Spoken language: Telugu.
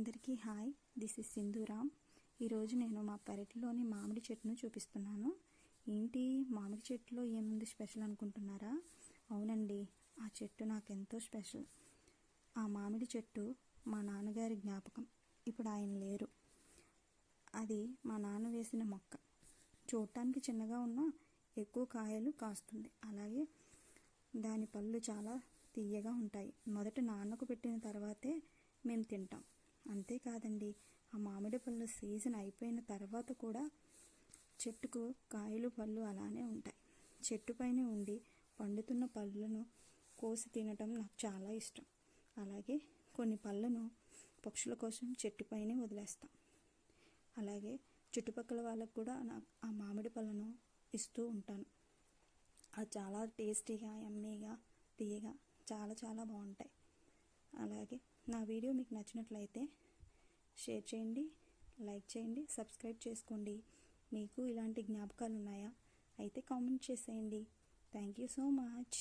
అందరికీ హాయ్, దిస్ ఇస్ సింధూరామ్. ఈరోజు నేను మా పెరట్లోని మామిడి చెట్టును చూపిస్తున్నాను. ఏంటి మామిడి చెట్టులో ఏముంది స్పెషల్ అనుకుంటున్నారా? అవునండి, ఆ చెట్టు నాకెంతో స్పెషల్. ఆ మామిడి చెట్టు మా నాన్నగారి జ్ఞాపకం. ఇప్పుడు ఆయన లేరు. అది మా నాన్న వేసిన మొక్క. చూడటానికి చిన్నగా ఉన్నా ఎక్కువ కాయలు కాస్తుంది. అలాగే దాని పళ్ళు చాలా తీయగా ఉంటాయి. మొదట నాన్నకు పెట్టిన తర్వాతే మేము తింటాం. అంతేకాదండి, ఆ మామిడి పళ్ళు సీజన్ అయిపోయిన తర్వాత కూడా చెట్టుకు కాయలు పళ్ళు అలానే ఉంటాయి. చెట్టుపైనే ఉండి పండుతున్న పళ్ళను కోసి తినటం నాకు చాలా ఇష్టం. అలాగే కొన్ని పళ్ళను పక్షుల కోసం చెట్టుపైనే వదిలేస్తాం. అలాగే చుట్టుపక్కల వాళ్ళకు కూడా ఆ మామిడి పళ్ళను ఇస్తూ ఉంటాను. అది చాలా టేస్టీగా, యమ్మీగా, తీయగా చాలా చాలా బాగుంటాయి. అలాగే నా వీడియో మీకు నచ్చినట్లయితే షేర్ చేయండి, లైక్ చేయండి, సబ్స్క్రైబ్ చేసుకోండి. మీకు ఇలాంటి జ్ఞాపకాలు ఉన్నాయా? అయితే కామెంట్ చేసేయండి. Thank you so much.